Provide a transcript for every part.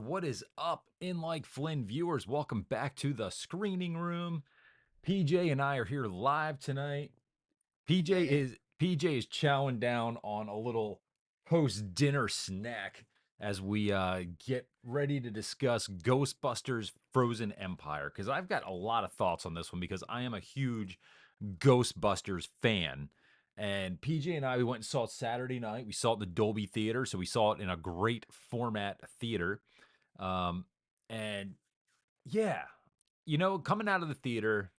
What is up, in like Flynn viewers? Welcome back to the screening room. PJ and I are here live tonight. PJ is chowing down on a little post dinner snack as we get ready to discuss Ghostbusters Frozen Empire. Because I've got a lot of thoughts on this one because I am a huge Ghostbusters fan. And PJ and I, we went and saw it Saturday night. We saw it in the Dolby Theater, so we saw it in a great format theater. Um, and yeah, coming out of the theater,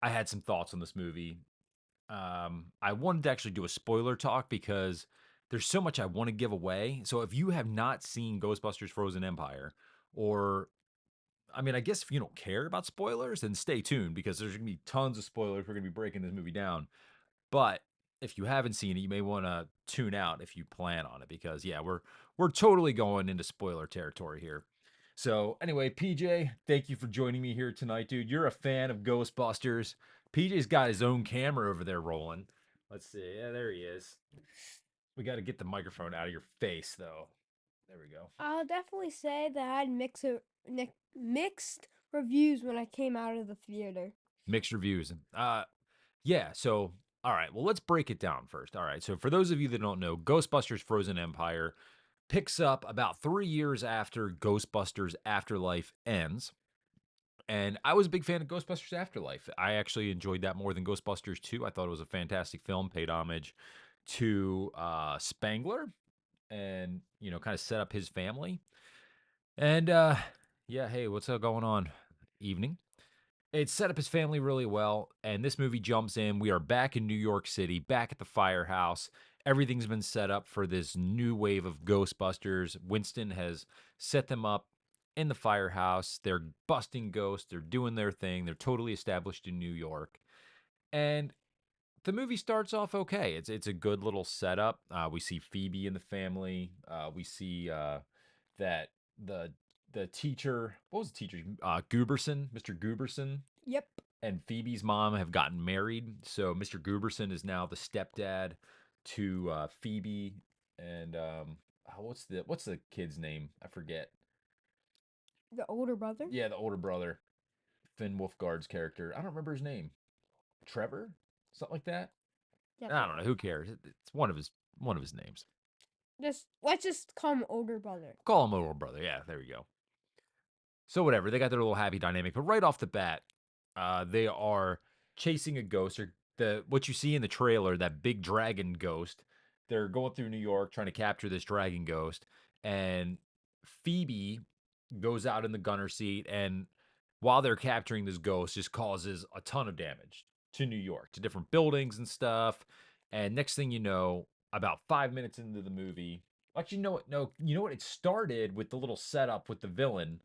I had some thoughts on this movie. I wanted to actually do a spoiler talk because there's so much I want to give away. So if you have not seen Ghostbusters Frozen Empire, or I mean, I guess if you don't care about spoilers, then stay tuned because there's gonna be tons of spoilers. We're gonna be breaking this movie down. But if you haven't seen it, you may want to tune out if you plan on it because yeah, we're totally going into spoiler territory here. So anyway, PJ, thank you for joining me here tonight, dude. You're a fan of Ghostbusters. PJ's got his own camera over there rolling. Let's see. Yeah, there he is. We got to get the microphone out of your face though. There we go. I'll definitely say that I had mixed reviews when I came out of the theater. Mixed reviews. Yeah, so all right, well let's break it down first. All right. So for those of you that don't know, Ghostbusters Frozen Empire picks up about 3 years after Ghostbusters Afterlife ends. And I was a big fan of Ghostbusters Afterlife. I actually enjoyed that more than Ghostbusters 2. I thought it was a fantastic film, paid homage to Spangler and, kind of set up his family. And yeah, hey, what's going on? Evening. It set up his family really well, and this movie jumps in. We are back in New York City, back at the firehouse. Everything's been set up for this new wave of Ghostbusters. Winston has set them up in the firehouse. They're busting ghosts, they're doing their thing, they're totally established in New York. And the movie starts off okay. It's a good little setup. We see Phoebe and the family. We see that the the teacher, what was the teacher? Gooberson, Mr. Gooberson, Yep. and Phoebe's mom have gotten married. So Mr. Gooberson is now the stepdad to Phoebe. And what's the kid's name? I forget. The older brother? Yeah, the older brother, Finn Wolfgard's character. I don't remember his name. Trevor, something like that. Yep, I yep. don't know. Who cares? It's one of his names. Let's just call him older brother. Call him older brother. Yeah, there we go. So whatever, they got their little happy dynamic, but right off the bat, they are chasing a ghost, or the what you see in the trailer, that big dragon ghost. They're going through New York trying to capture this dragon ghost, and Phoebe goes out in the gunner seat, and while they're capturing this ghost, just causes a ton of damage to New York, to different buildings and stuff. And next thing you know, about 5 minutes into the movie, actually, no, no, you know what? It started with the little setup with the villain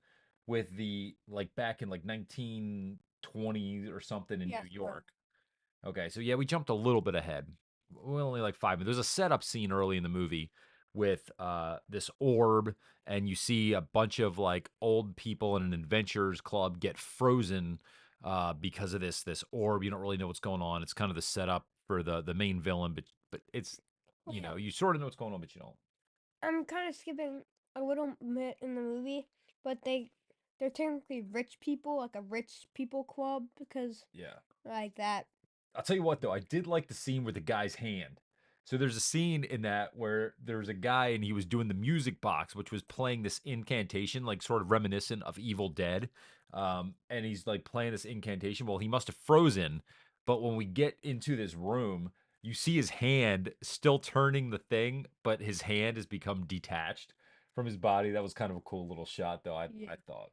with the like back in like 1920 or something in Yes, New sir. York. Okay, so yeah, we jumped a little bit ahead. Well, only like 5 minutes. There's a setup scene early in the movie with this orb, and you see a bunch of like old people in an adventurers club get frozen because of this orb. You don't really know what's going on. It's kind of the setup for the main villain, but it's Okay. you sort of know what's going on, but you don't. I'm kind of skipping a little bit in the movie, but they're technically rich people, like a rich people club, because Yeah. like that. I'll tell you what though, I did like the scene with the guy's hand. So there's a scene in that where there's a guy and he was doing the music box, which was playing this incantation, like sort of reminiscent of Evil Dead. And he's like playing this incantation. Well, he must have frozen, but when we get into this room, you see his hand still turning the thing, but his hand has become detached from his body. That was kind of a cool little shot, though. Yeah. I thought.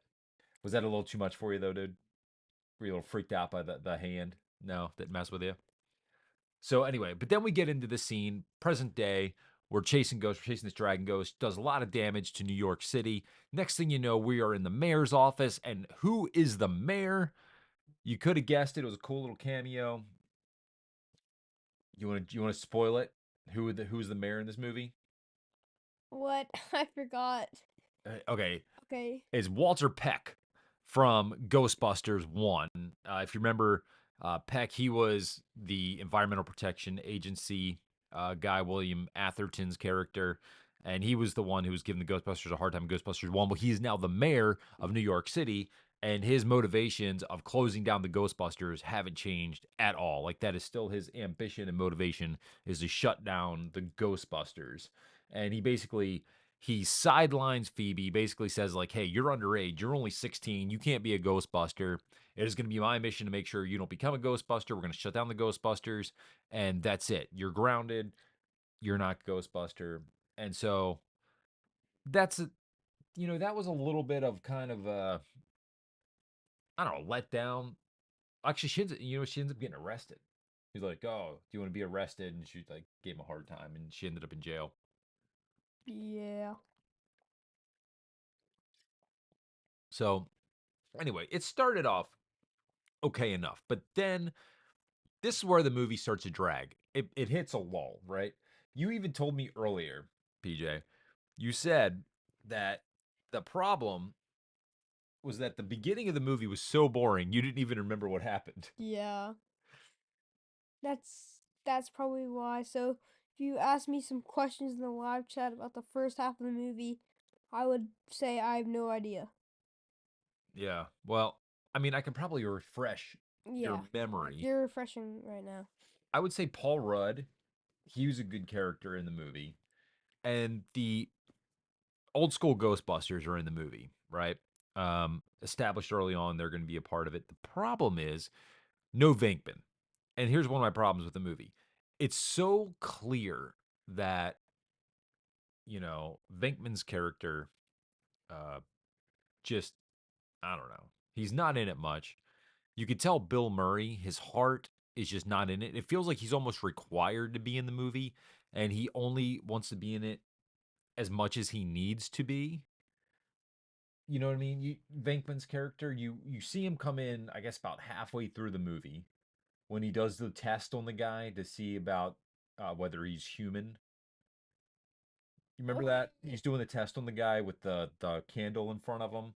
Was that a little too much for you, though, dude? Were you a little freaked out by the hand? No, didn't mess with you. So anyway, but then we get into the scene, present day. We're chasing ghosts. We're chasing this dragon ghost. Does a lot of damage to New York City. Next thing you know, we are in the mayor's office. And who is the mayor? You could have guessed it. It was a cool little cameo. You want to spoil it? Who's the mayor in this movie? What? I forgot. Okay, Okay. is Walter Peck from Ghostbusters 1. If you remember, Peck, he was the Environmental Protection Agency guy, William Atherton's character. and he was the one who was giving the Ghostbusters a hard time in Ghostbusters 1. But he's now the mayor of New York City, and his motivations of closing down the Ghostbusters haven't changed at all. Like, that is still his ambition and motivation, is to shut down the Ghostbusters. And he sidelines Phoebe, basically says, like, hey, you're underage, you're only 16, you can't be a Ghostbuster. It is going to be my mission to make sure you don't become a Ghostbuster. We're going to shut down the Ghostbusters, and that's it. You're grounded. You're not Ghostbuster. And so that's a, that was a little bit of kind of a, I don't know, letdown. Actually, she ends up getting arrested. He's like, "Oh, do you want to be arrested?" And she like gave him a hard time, and she ended up in jail. Yeah. So anyway, it started off okay enough, but then this is where the movie starts to drag. It hits a lull, right? You even told me earlier, PJ. You said that the problem was that the beginning of the movie was so boring you didn't even remember what happened. Yeah. That's probably why. So if you ask me some questions in the live chat about the first half of the movie, I would say I have no idea. Yeah. Well, I mean, I can probably refresh your Yeah. memory. You're refreshing right now. I would say Paul Rudd, he was a good character in the movie. And the old school Ghostbusters are in the movie, right? Established early on, they're going to be a part of it. The problem is no Venkman. And here's one of my problems with the movie. It's so clear that, Venkman's character uh, just, I don't know, he's not in it much. You could tell Bill Murray, his heart is just not in it. It feels like he's almost required to be in the movie, and he only wants to be in it as much as he needs to be. You know what I mean? Venkman's character, you see him come in, I guess about halfway through the movie when he does the test on the guy to see about whether he's human. You remember Oh that? yeah. He's doing the test on the guy with the candle in front of him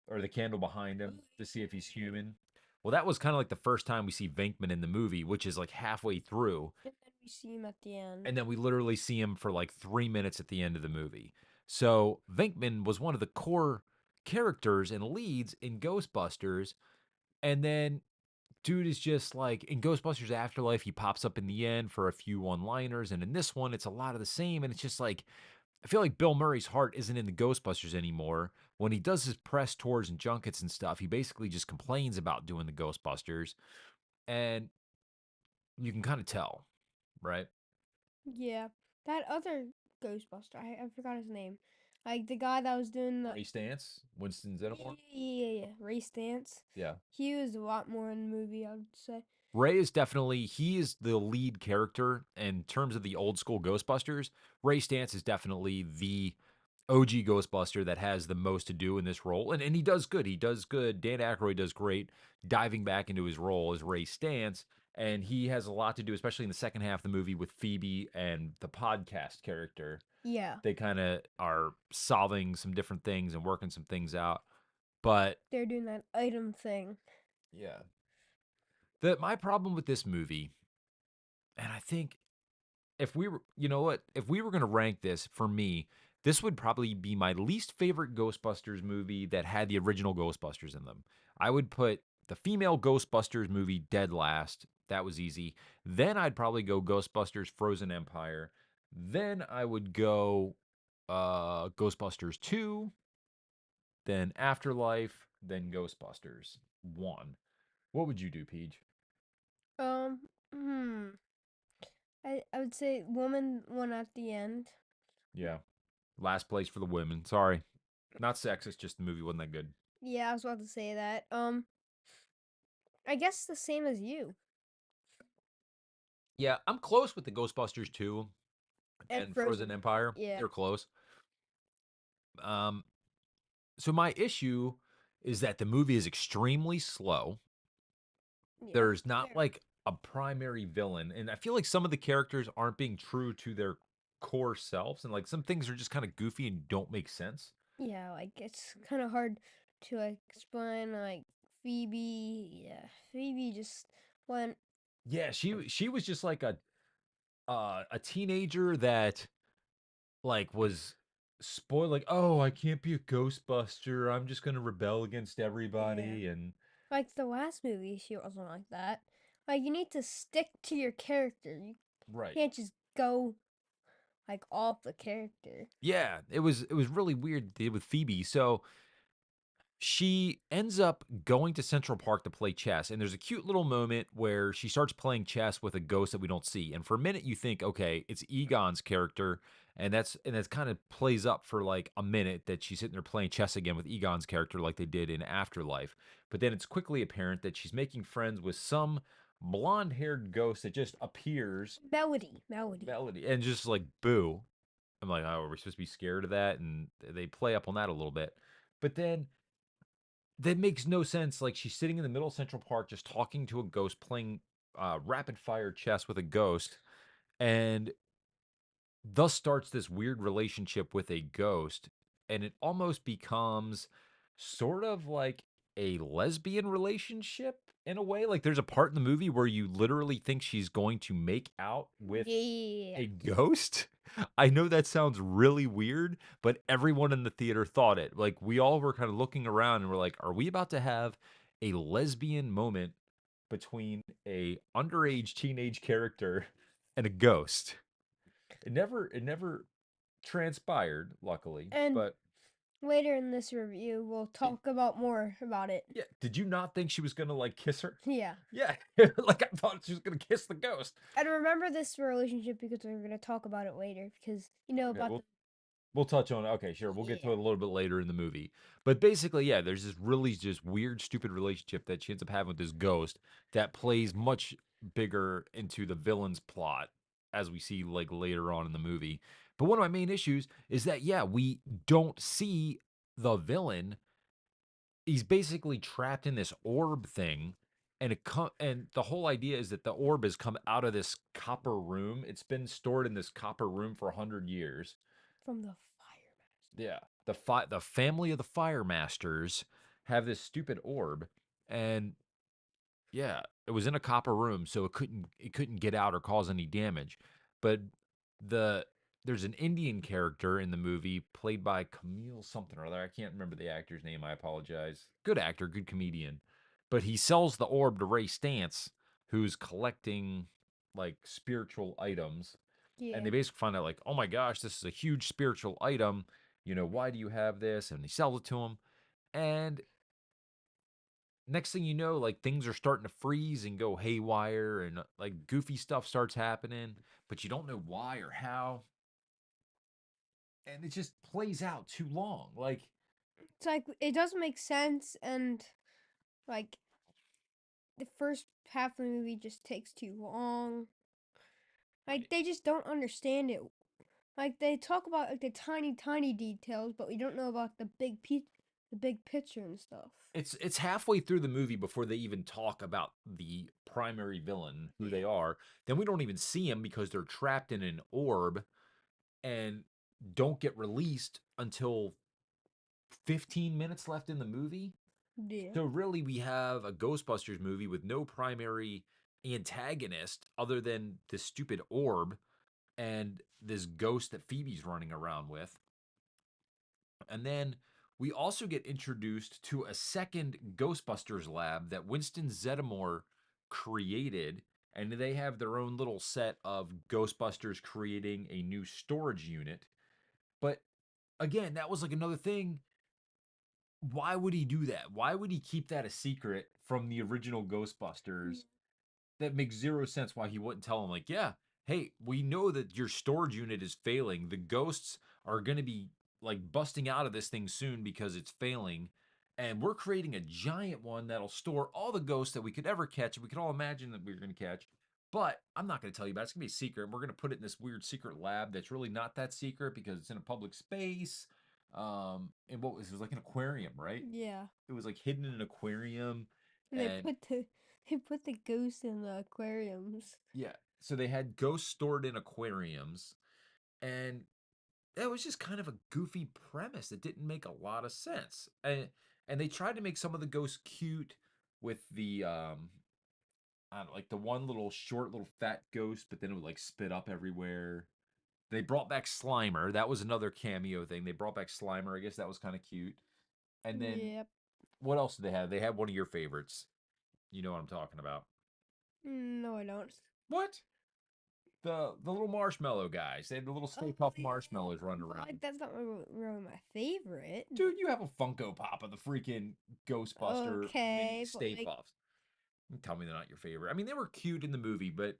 or the candle behind him to see if he's human. Well, that was kind of like the first time we see Venkman in the movie, which is like halfway through, And then we see him at the end. and then we literally see him for like 3 minutes at the end of the movie. So Venkman was one of the core characters and leads in Ghostbusters, and then dude is just like in Ghostbusters Afterlife, he pops up in the end for a few one-liners, and in this one, it's a lot of the same, and it's just like I feel like Bill Murray's heart isn't in the Ghostbusters anymore. When he does his press tours and junkets and stuff, he basically just complains about doing the Ghostbusters, and you can kind of tell, right? Yeah. That other Ghostbuster, I forgot his name. Like the guy that was doing the Ray Stance, Winston Zeddemore. yeah, race dance. Yeah. He was a lot more in the movie, I would say. Ray is definitely he is the lead character in terms of the old school Ghostbusters. Ray Stance is definitely the OG Ghostbuster that has the most to do in this role, and he does good. He does good. Dan Aykroyd does great diving back into his role as Ray Stance, and he has a lot to do, especially in the second half of the movie with Phoebe and the podcast character. Yeah. They kind of are solving some different things and working some things out. But They're doing that item thing. yeah, my problem with this movie, and I think if we were, you know what, if we were going to rank this for me, this would probably be my least favorite Ghostbusters movie that had the original Ghostbusters in them. I would put the female Ghostbusters movie dead last. That was easy. Then I'd probably go Ghostbusters Frozen Empire. Then I would go Ghostbusters 2, then Afterlife, then Ghostbusters 1. What would you do, Peach? Um, hmm. I would say woman one at the end. Yeah. Last place for the women. Sorry. Not sexist, just the movie wasn't that good. Yeah, I was about to say that. I guess the same as you. Yeah, I'm close with the Ghostbusters 2 And and Frozen Frozen. Empire. Yeah. They're close. Um, so my issue is that the movie is extremely slow. Yeah. There's not Very. like a primary villain, and I feel like some of the characters aren't being true to their core selves, and like some things are just kind of goofy and don't make sense. Yeah, like it's kind of hard to like explain. Like Phoebe, yeah, Phoebe just went. Yeah, she was just like a teenager that like was spoiled, like, oh, I can't be a Ghostbuster, I'm just gonna rebel against Yeah. everybody. And Like the last movie, she wasn't like that. Like you need to stick to your character. You right. can't just go like off the character. Yeah, it was really weird with Phoebe. So she ends up going to Central Park to play chess, and there's a cute little moment where she starts playing chess with a ghost that we don't see. And for a minute you think, okay, it's Egon's character, and that's kind of plays up for like a minute that she's sitting there playing chess again with Egon's character like they did in Afterlife. But then it's quickly apparent that she's making friends with some blonde-haired ghost that just appears, Melody. Melody, and just like boo. I'm like, oh, are we supposed to be scared of that? And they play up on that a little bit. But then that makes no sense. Like she's sitting in the middle of Central Park just talking to a ghost, playing rapid fire chess with a ghost, and thus starts this weird relationship with a ghost. And it almost becomes sort of like a lesbian relationship in a way. Like there's a part in the movie where you literally think she's going to make out with Yeah. a ghost? I know that sounds really weird, but everyone in the theater thought it. Like we all were kind of looking around and we're like, are we about to have a lesbian moment between a underage teenage character and a ghost? It never transpired, luckily. And But later in this review, we'll it, talk about more about it. yeah, did you not think she was gonna like kiss her? Yeah. Yeah, like I thought she was gonna kiss the ghost. And remember this relationship because we're going to talk about it later because you know Okay, about the. we'll touch on it. Okay, sure. We'll get to Yeah. it a little bit later in the movie. But basically, yeah, there's this really just weird, stupid relationship that she ends up having with this ghost that plays much bigger into the villain's plot as we see like later on in the movie. But one of my main issues is that yeah, we don't see the villain. He's basically trapped in this orb thing. And the whole idea is that the orb has come out of this copper room. It's been stored in this copper room for 100 years. From the fire. Yeah. The family of the Fire Masters have this stupid orb, and yeah, it was in a copper room, so it couldn't get out or cause any damage. But the there's an Indian character in the movie played by Camille something or other. I can't remember the actor's name. I apologize. Good actor, good comedian. But he sells the orb to Ray Stantz, who's collecting like spiritual items, and Yeah. they basically find out like, oh my gosh, this is a huge spiritual item. Why do you have this? And they sell it to him. And next thing you know, like things are starting to freeze and go haywire, and like goofy stuff starts happening, but you don't know why or how. And it just plays out too long. Like, It's like it doesn't make sense and like the first half of the movie just takes too long. Like right. they just don't understand it. Like they talk about like the tiny details, but we don't know about the big picture and stuff. It's halfway through the movie before they even talk about the primary villain, who they Yeah. are. Then we don't even see him because they're trapped in an orb and don't get released until 15 minutes left in the movie. Yeah. So really we have a Ghostbusters movie with no primary antagonist other than this stupid orb and this ghost that Phoebe's running around with. And then we also get introduced to a second Ghostbusters lab that Winston Zeddemore created. And they have their own little set of Ghostbusters creating a new storage unit. But again, that was like another thing. Why would he do that? Why would he keep that a secret from the original Ghostbusters? That makes zero sense why he wouldn't tell him, like, yeah, hey, we know that your storage unit is failing. The ghosts are going to be like busting out of this thing soon because it's failing. And we're creating a giant one that'll store all the ghosts that we could ever catch. We could all imagine that we were going to catch. But I'm not going to tell you about it. It's going to be a secret. We're going to put it in this weird secret lab that's really not that secret because it's in a public space. And what was it? It was like an aquarium, right? Yeah. It was like hidden in an aquarium. And And they put the ghosts in the aquariums. yeah. So they had ghosts stored in aquariums, and that was just kind of a goofy premise that didn't make a lot of sense. And they tried to make some of the ghosts cute with the I don't know, like the one little short little fat ghost, but then it would like spit up everywhere. They brought back Slimer. That was another cameo thing. They brought back Slimer. I guess that was kind of cute. And then Yep. what else did they have? They had one of your favorites. You know what I'm talking about. No, I don't. What? The little marshmallow guys. They had the little Oh, Stay Puft yeah. Marshmallows running But like around. that's not really my favorite. Dude, you have a Funko Pop of the freaking Ghostbuster mini Okay, but Stay like Puffs. Tell me they're not your favorite. I mean, they were cute in the movie, but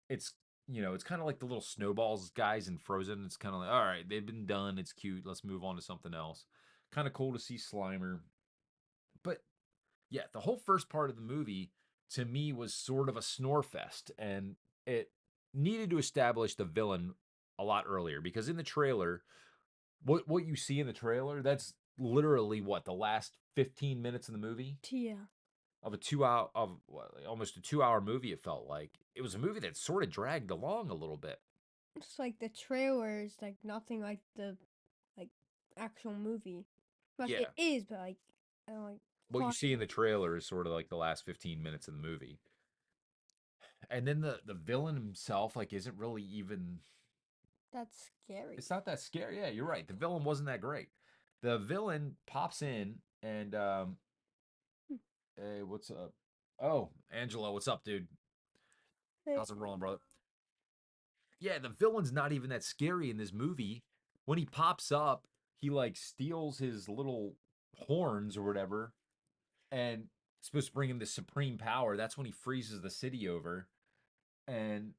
it's it's kind of like the little snowballs guys in Frozen. It's kind of like, all right, they've been done. It's cute. Let's move on to something else. Kind of cool to see Slimer. But yeah, the whole first part of the movie to me was sort of a snore fest, and it needed to establish the villain a lot earlier because in the trailer, what you see in the trailer, that's literally what the last 15 minutes of the movie yeah. of a 2 hour of almost a 2 hour movie. It felt like it was a movie that sort of dragged along a little bit. It's like the trailer is like nothing like the like actual movie. Like it Yeah, is, but like I don't like what you plot. see in the trailer is sort of like the last 15 minutes of the movie, and then the villain himself like isn't really even. That's scary. It's not that scary. Yeah, you're right. The villain wasn't that great. The villain pops in and hey, what's up? Oh, Angelo, what's up, dude? Like, How's it rolling, brother? Yeah, the villain's not even that scary in this movie. When he pops up, he like steals his little horns or whatever, and it's supposed to bring him the supreme power. That's when he freezes the city over, and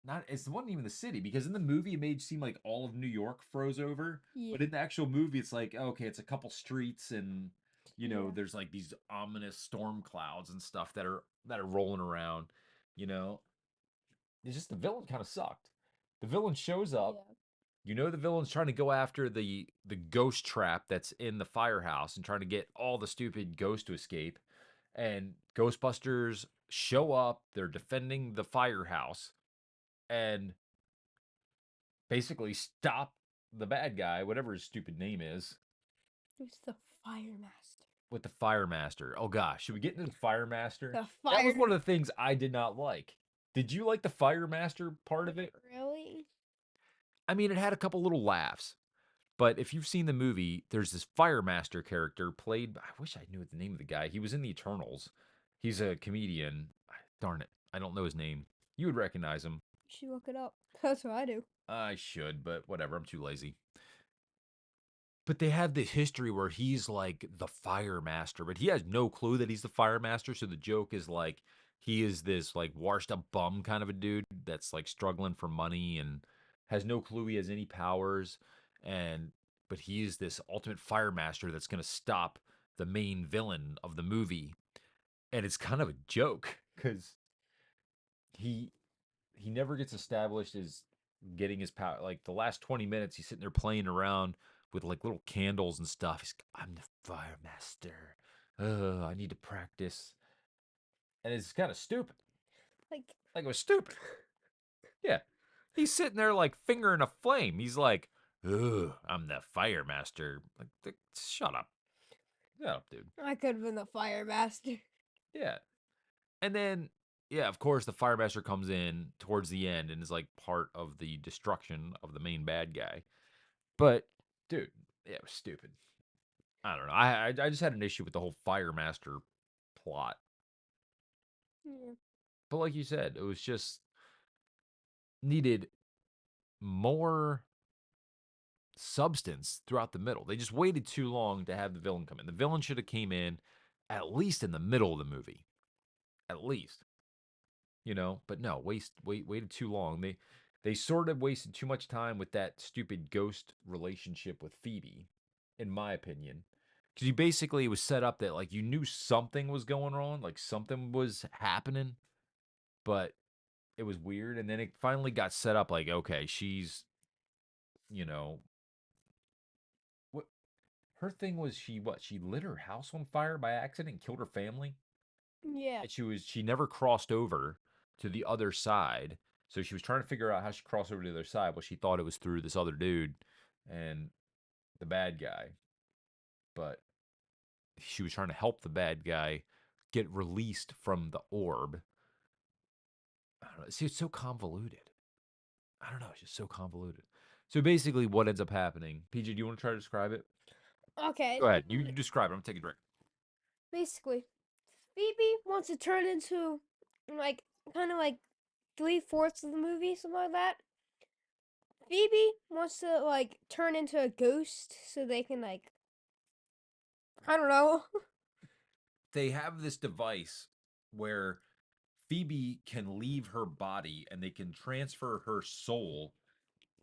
not it wasn't even the city because in the movie it made it seem like all of New York froze over, yeah, but in the actual movie it's like okay, it's a couple streets and yeah, there's like these ominous storm clouds and stuff that are rolling around, you know. It's just the villain kind of sucked. The villain shows up. yeah. The villain's trying to go after the ghost trap that's in the firehouse and trying to get all the stupid ghosts to escape. And Ghostbusters show up. They're defending the firehouse and basically stop the bad guy, whatever his stupid name is, Who's the fire master? with the fire master. Oh gosh, should we get into the fire master? The That was fire. one of the things I did not like. Did you like the fire master part of Not it? really. I mean, it had a couple little laughs. But if you've seen the movie, there's this Fire Master character played. I wish I knew the name of the guy. He was in the Eternals. He's a comedian. Darn it, I don't know his name. You would recognize him. You should look it up. That's what I do. I should, but whatever. I'm too lazy. But they have this history where he's like the Fire Master, but he has no clue that he's the Fire Master. So the joke is like he is this like washed up bum kind of a dude that's like struggling for money and has no clue he has any powers. And but he's this ultimate Fire Master that's going to stop the main villain of the movie. And it's kind of a joke because he he never gets established as getting his power. Like the last 20 minutes, he's sitting there playing around with like little candles and stuff. I'm the fire master. I need to practice. And it's kind of stupid. Like, Like it was stupid. Yeah. He's sitting there like fingering a flame. He's like, I'm the fire master. Like, shut up. Shut up, dude. I could have been the fire master. Yeah. And then, yeah, of course, the fire master comes in towards the end and is like part of the destruction of the main bad guy. But dude, yeah, it was stupid. I don't know. I just had an issue with the whole Fire Master plot. Yeah. But like you said, it was just needed more substance throughout the middle. They just waited too long to have the villain come in. The villain should have came in at least in the middle of the movie. At least. But no, waited too long. They sort of wasted too much time with that stupid ghost relationship with Phoebe, in my opinion. Because you basically it was set up that like you knew something was going on, like something was happening, but it was weird. And then it finally got set up like, okay, she's, you know, what her thing was she lit her house on fire by accident and killed her family. Yeah. And she never crossed over to the other side. So she was trying to figure out how she crossed over to the other side. Well, she thought it was through this other dude and the bad guy. But she was trying to help the bad guy get released from the orb. I don't know. See, it's so convoluted. I don't know. It's just so convoluted. So basically, what ends up happening? PJ, do you want to try to describe it? Okay, Go ahead. You describe it. I'm taking a drink. basically, Phoebe wants to turn into like kind of like 3/4 of the movie, something like that. Phoebe wants to like turn into a ghost so they can like I don't know. They have this device where Phoebe can leave her body and they can transfer her soul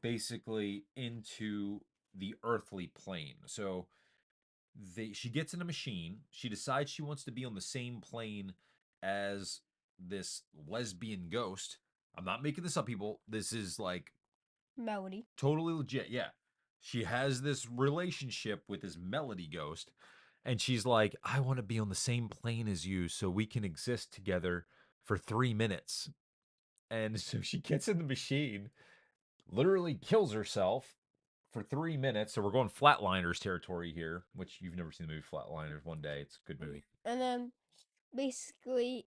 basically into the earthly plane. So she gets in a machine. She decides she wants to be on the same plane as this lesbian ghost. I'm not making this up, people. This is like Melody. totally legit. Yeah. She has this relationship with this melody ghost, and she's like, I want to be on the same plane as you so we can exist together for 3 minutes. And so she gets in the machine, literally kills herself for 3 minutes. So we're going Flatliners territory here, which you've never seen the movie Flatliners. One day, it's a good movie. And then basically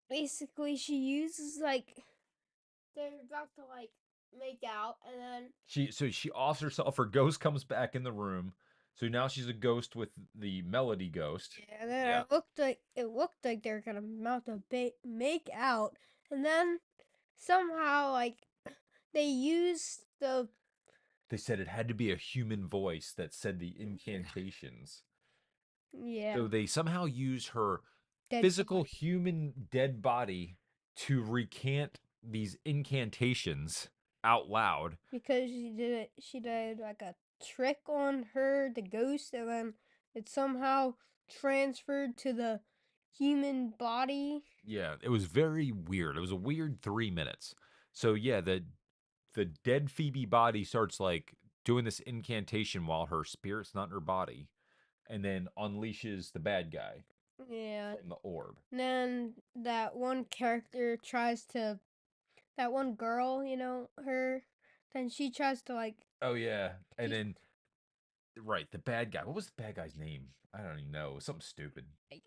basically she uses like they're about to like make out and then She offs herself. Her ghost comes back in the room. So now she's a ghost with the melody ghost. yeah, and then Yeah. it looked like they're gonna about to make out and then somehow like they used the They said it had to be a human voice that said the incantations. yeah So they somehow use her dead physical body human dead body to recant these incantations out loud. because she did like a trick on her the ghost and then it somehow transferred to the human body. Yeah, it was very weird. It was a weird 3 minutes. So yeah, the dead Phoebe body starts like doing this incantation while her spirit's not in her body, and then unleashes the bad guy Yeah. from the orb. And then that one character tries to, that one girl, her, then she tries to like, Oh yeah, and she's then right, the bad guy. What was the bad guy's name? I don't even know. It was something stupid. like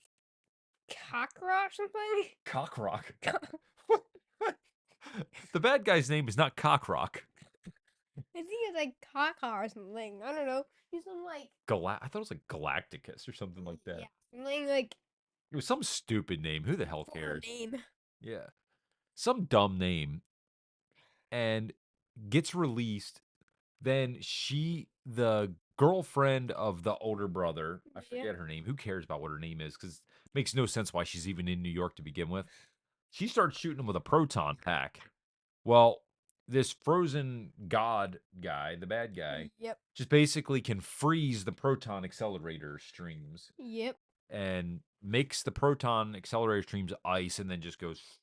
cockroach something. Cockrock. What? The bad guy's name is not Cockrock. I think it's like caca or something. I don't know. He's some like, I thought it was like Galacticus or something like that. yeah, something like It was some stupid name. Who the hell foreign cares? name. Yeah. Some dumb name, and gets released. Then the girlfriend of the older brother, I Yeah. forget her name. Who cares about what her name is? Because it makes no sense why she's even in New York to begin with. She starts shooting him with a proton pack. Well, this frozen god guy, the bad guy, Yep. just basically can freeze the proton accelerator streams Yep. and makes the proton accelerator streams ice and then just goes.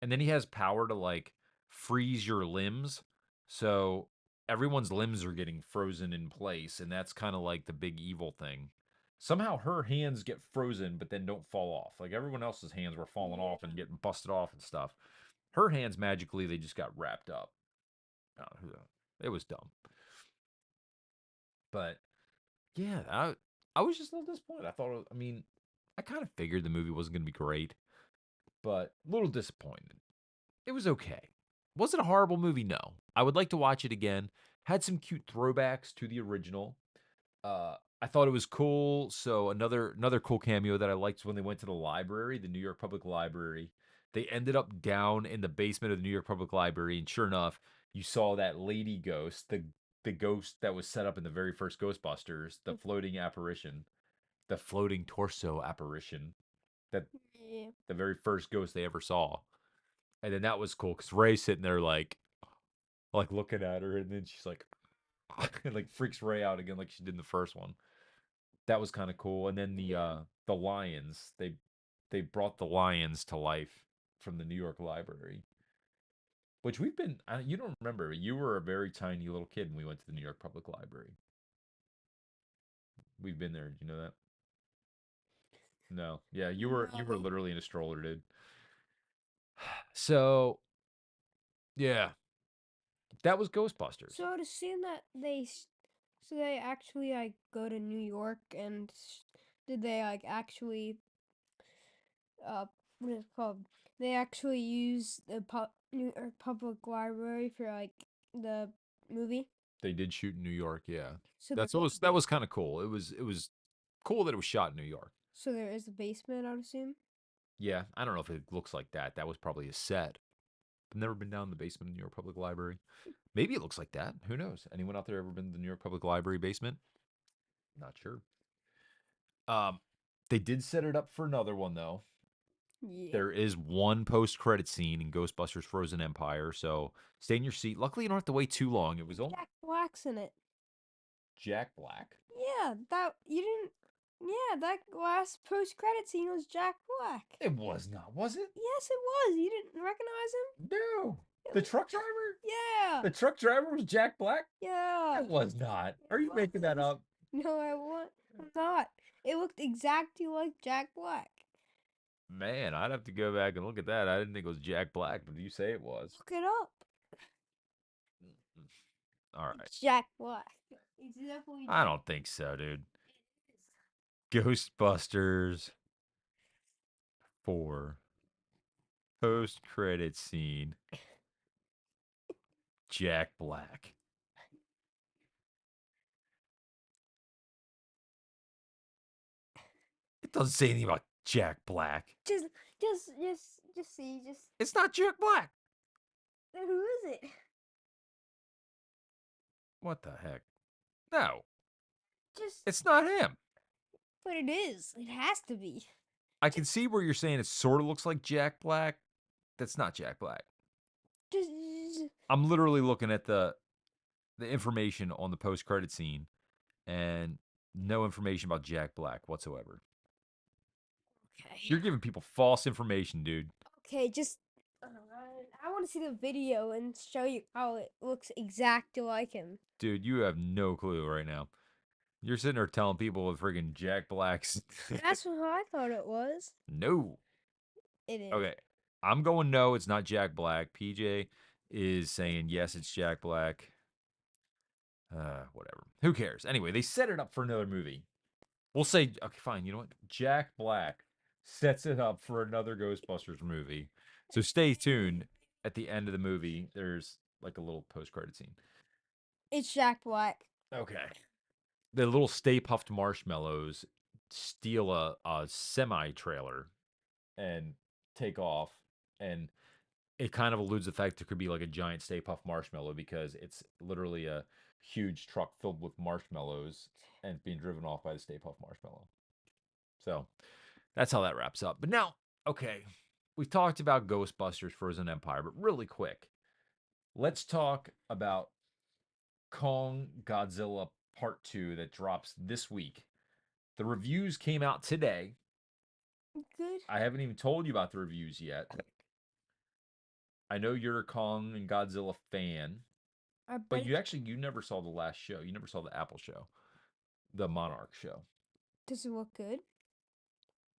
And then he has power to like freeze your limbs. So everyone's limbs are getting frozen in place. And that's kind of like the big evil thing. Somehow her hands get frozen, but then don't fall off. Like everyone else's hands were falling off and Yeah. getting busted off and stuff. Her hands magically, they just got wrapped up. It was dumb. But yeah, I was just a little disappointed. I thought, I mean, I kind of figured the movie wasn't going to be great, but a little disappointed. It was okay. Was it a horrible movie? No. I would like to watch it again. Had some cute throwbacks to the original. I thought it was cool. So another cool cameo that I liked when they went to the library, the New York Public Library. They ended up down in the basement of the New York Public Library, and sure enough, you saw that lady ghost, the ghost that was set up in the very first Ghostbusters, the floating apparition, the floating torso apparition, that Yeah. the very first ghost they ever saw. And then that was cool because Ray's sitting there like looking at her, and then she's like, and like freaks Ray out again like she did in the first one. That was kind of cool. And then Yeah. the lions, they brought the lions to life from the New York Library, which we've been. You don't remember? You were a very tiny little kid when we went to the New York Public Library. We've been there. Did you know that? No. Yeah, you were No. literally in a stroller, dude. So yeah, that was Ghostbusters. So to seeing that so they actually like go to New York and did they like actually uh what is it called? They actually use the New York Public Library for like the movie. They did shoot in New York, yeah. So there That's what is was that was kind of cool. It was cool that it was shot in New York. so there is a basement, I would assume. Yeah, I don't know if it looks like that. That was probably a set. I've never been down in the basement of the New York Public Library. Maybe it looks like that. Who knows? Anyone out there ever been to the New York Public Library basement? Not sure. Um, they did set it up for another one though. Yeah. There is one post-credit scene in Ghostbusters Frozen Empire, so stay in your seat. Luckily, you don't have to wait too long. It was only Jack Black's in it. Jack Black. Yeah, that you didn't. Yeah, that last post credit scene was Jack Black. It was not, was it? Yes, it was. You didn't recognize him? No. It The was- truck driver? Yeah, The truck driver was Jack Black? yeah. It was not. It Are you making that was. up? No, I want. I'm not. It looked exactly like Jack Black. Man, I'd have to go back and look at that. I didn't think it was Jack Black, but you say it was. Look it up. All right. It's Jack Black. It's definitely. I don't think so, dude. Ghostbusters 4 post credit scene. Jack Black. It doesn't say anything about Jack Black. Just see. Just It's not Jack Black. who is it? What the heck? No, Just. it's not him. But it is. It has to be. I can see where you're saying it sort of looks like Jack Black. That's not Jack Black. Just. I'm literally looking at the information on the post credit scene and no information about Jack Black whatsoever. Okay. You're giving people false information, dude. Okay, just I want to see the video and show you how it looks exactly like him. Dude, you have no clue right now. You're sitting there telling people with friggin' Jack Black's. That's what I thought it was. No. It is. Okay. I'm going no, it's not Jack Black. PJ is saying yes, it's Jack Black. Whatever. Who cares? Anyway, they set it up for another movie. We'll say, okay, fine. You know what? Jack Black sets it up for another Ghostbusters movie. So stay tuned. At the end of the movie, there's like a little post-credit scene. It's Jack Black. Okay. The little Stay Puffed Marshmallows steal a semi-trailer and take off. And it kind of alludes to the fact there could be like a giant Stay Puft Marshmallow because it's literally a huge truck filled with marshmallows and it's being driven off by the Stay Puft Marshmallow. So that's how that wraps up. But now, okay, we've talked about Ghostbusters Frozen Empire, but really quick, let's talk about Kong Godzilla Part 2 that drops this week. The reviews came out today. Good. I haven't even told you about the reviews yet. I know you're a Kong and Godzilla fan, I but bet you never saw the last show. You never saw the Apple show, the Monarch show. does it look good?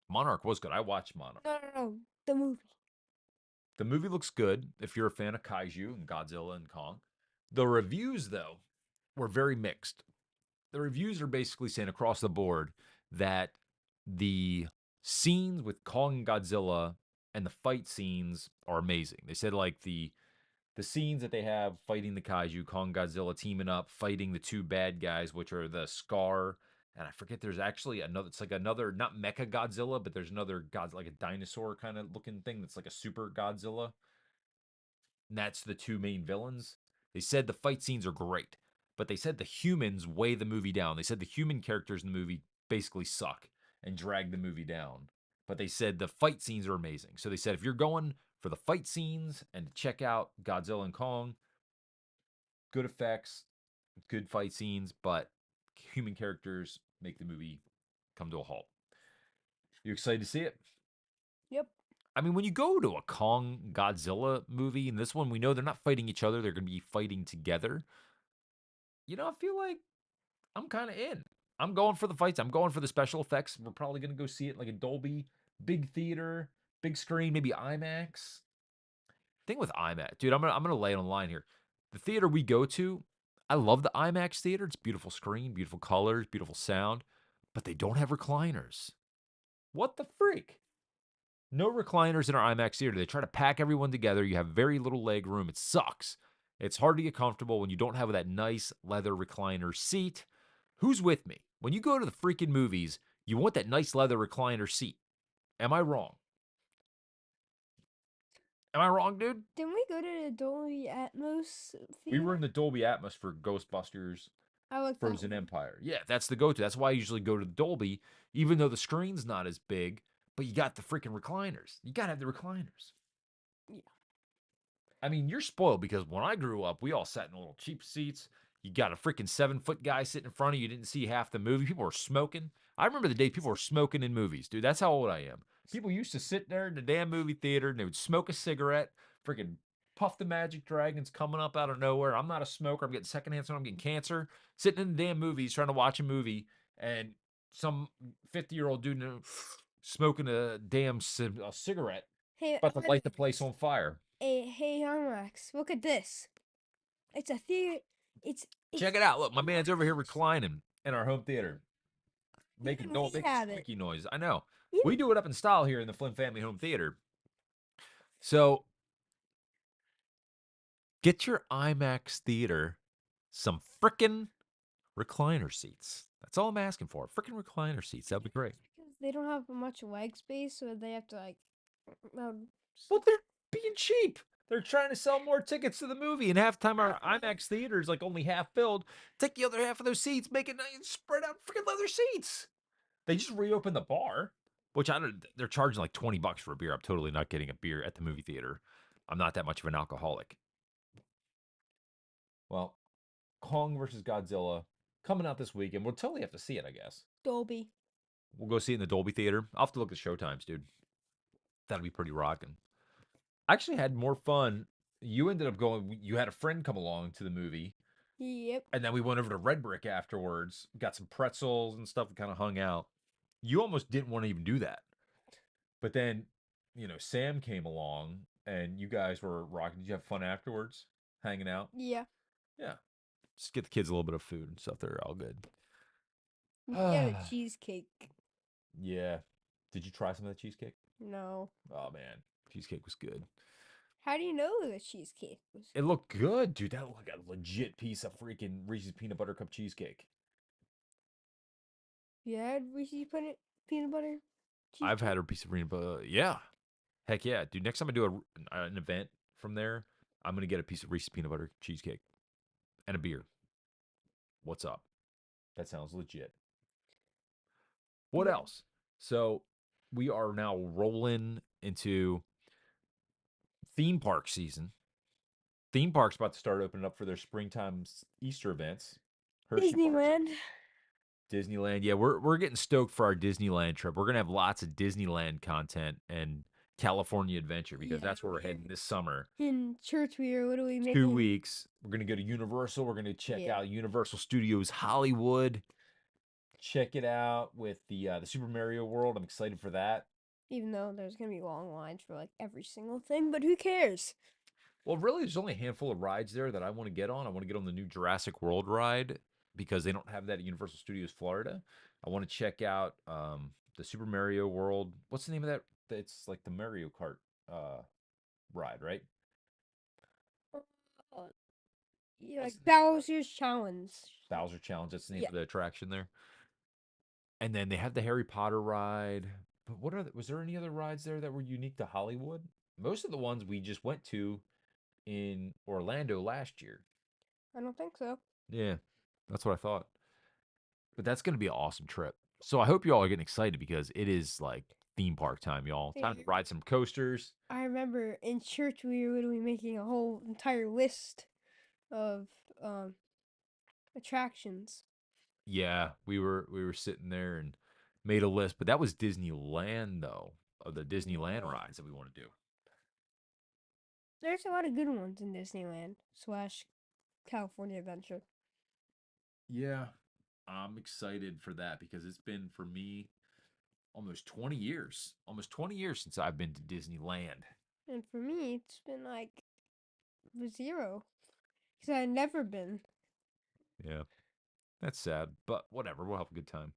Monarch was good. I watched Monarch. No. The movie. The movie looks good if you're a fan of kaiju and Godzilla and Kong. The reviews, though, were very mixed. The reviews are basically saying across the board that the scenes with Kong and Godzilla and the fight scenes are amazing. They said like the scenes that they have fighting the kaiju, Kong, Godzilla teaming up, fighting the two bad guys, which are the Scar, and I forget there's actually another. It's like another, not Mecha Godzilla, but there's another God, like a dinosaur kind of looking thing that's like a super Godzilla. And that's the two main villains. They said the fight scenes are great, but they said the humans weigh the movie down. They said the human characters in the movie basically suck and drag the movie down. But they said the fight scenes are amazing. So they said if you're going for the fight scenes and to check out Godzilla and Kong, good effects, good fight scenes, but human characters make the movie come to a halt. You excited to see it? Yep. I mean, when you go to a Kong Godzilla movie, and this one, we know they're not fighting each other, they're going to be fighting together. You know, I feel like I'm kind of in. I'm going for the fights. I'm going for the special effects. We're probably going to go see it like a Dolby, big theater, big screen, maybe IMAX. Thing with IMAX, dude, I'm gonna lay it on the line here. The theater we go to, I love the IMAX theater. It's beautiful screen, beautiful colors, beautiful sound, but they don't have recliners. What the freak? No recliners in our IMAX theater. They try to pack everyone together. You have very little leg room. It sucks. It's hard to get comfortable when you don't have that nice leather recliner seat. Who's with me? When you go to the freaking movies, you want that nice leather recliner seat. Am I wrong? Am I wrong, dude? Didn't we go to the Dolby Atmos We were in theater? the Dolby Atmos for Ghostbusters I like that Frozen one. Empire. Yeah, that's the go to. That's why I usually go to the Dolby, even though the screen's not as big, but you got the freaking recliners. You got to have the recliners. Yeah. I mean, you're spoiled because when I grew up, we all sat in little cheap seats. You got a freaking 7 foot guy sitting in front of you. You didn't see half the movie. People were smoking. I remember the day people were smoking in movies, dude. That's how old I am. People used to sit there in the damn movie theater and they would smoke a cigarette, freaking puff the magic dragons coming up out of nowhere. I'm not a smoker. I'm getting secondhand, so I'm getting cancer. Sitting in the damn movies trying to watch a movie, and some 50-year-old dude smoking a damn a cigarette Hey, about to light the place on fire. hey, Max, look at this. It's a theater. It's Check it out. Look, my man's over here reclining in our home theater, even don't we make have it. squeaky noise. I know. Even We do it up in style here in the Flynn Family Home Theater. So get your IMAX theater some frickin' recliner seats. That's all I'm asking for. Frickin' recliner seats. That'd be great. because they don't have much leg space, so they have to like. Um, Well, they're being cheap. They're trying to sell more tickets to the movie, and half the time our IMAX theater is like only half filled. Take the other half of those seats, make it nice, spread out freaking leather seats. They just reopened the bar, which I don't. They're charging like $20 for a beer. I'm totally not getting a beer at the movie theater. I'm not that much of an alcoholic. Well, Kong versus Godzilla coming out this weekend. We'll totally have to see it, I guess. Dolby. We'll go see it in the Dolby Theater. I'll have to look at show times, dude. That'll be pretty rocking. I actually had more fun. You ended up going. You had a friend come along to the movie, Yep. and then we went over to Red Brick afterwards. Got some pretzels and stuff, and kind of hung out. You almost didn't want to even do that. But then, Sam came along and you guys were rocking. Did you have fun afterwards? Hanging out? Yeah. Yeah. Just get the kids a little bit of food and stuff. They're all good. We had a cheesecake. Yeah. Did you try some of the cheesecake? No. Oh man. Cheesecake was good. How do you know the cheesecake was? It looked good, dude. That looked like a legit piece of freaking Reese's peanut butter cup cheesecake. You had Reese's peanut butter I've cheesecake? had a piece of peanut butter. Yeah. Heck yeah. Dude, next time I do an event from there, I'm going to get a piece of Reese's peanut butter cheesecake and a beer. What's up? That sounds legit. What Yeah. else? So we are now rolling into theme park season. Theme parks about to start opening up for their springtime Easter events. Hershey Parks, Disneyland. Disneyland. Yeah, we're getting stoked for our Disneyland trip. We're gonna have lots of Disneyland content and California adventure because Yeah. that's where we're heading this summer. In church, we were literally 2 weeks. We're gonna go to Universal. We're gonna check Yeah. out Universal Studios Hollywood. Check it out with the Super Mario World. I'm excited for that. Even though there's gonna be long lines for like every single thing, but who cares? Well, really, there's only a handful of rides there that I want to get on. I want to get on the new Jurassic World ride because they don't have that at Universal Studios Florida. I want to check out the Super Mario World. What's the name of that? It's like the Mario Kart uh, ride, right? Uh, yeah, What's like the name of that? Bowser's Challenge. Bowser Challenge. That's the name Yeah. of the attraction there. And then they have the Harry Potter ride. But was there any other rides there that were unique to Hollywood? Most of the ones we just went to in Orlando last year. I don't think so. Yeah, that's what I thought. But that's going to be an awesome trip. So I hope you all are getting excited because it is like theme park time, y'all. Time to Hey, ride some coasters. I remember in church we were literally making a whole entire list of um attractions. Yeah, we were sitting there and made a list, but that was Disneyland though, of the Disneyland Yeah. rides that we want to do. There's a lot of good ones in Disneyland slash California Adventure. Yeah, I'm excited for that because it's been for me almost 20 years. Almost 20 years since I've been to Disneyland. And for me, it's been like 0 because I've never been. Yeah, that's sad, but whatever. We'll have a good time.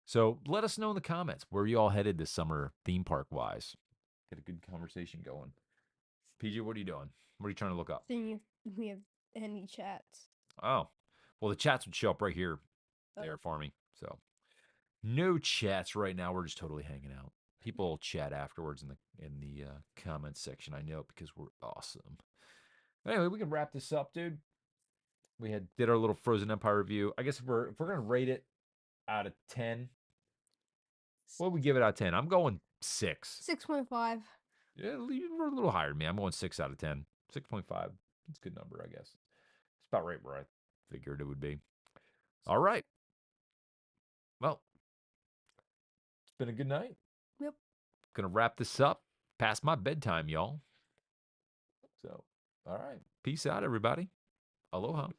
So let us know in the comments where you all headed this summer, theme park wise. Get a good conversation going. PJ, what are you doing? What are you trying to look up? Seeing if we have any chats. Oh, well, the chats would show up right here there Oh, for me. So no chats right now. We're just totally hanging out. People chat afterwards in the comments section. I know because we're awesome. Anyway, we can wrap this up, dude. We did our little Frozen Empire review. I guess if we're gonna rate it out of 10, what would we give it out of 10? I'm going 6. 6.5. Yeah, we're a little higher than me. I'm going 6 out of 10. 6.5. That's a good number, I guess. It's about right where I figured it would be. All right. Well, it's been a good night. Yep. Gonna wrap this up. Past my bedtime, y'all. So, all right. Peace out, everybody. Aloha.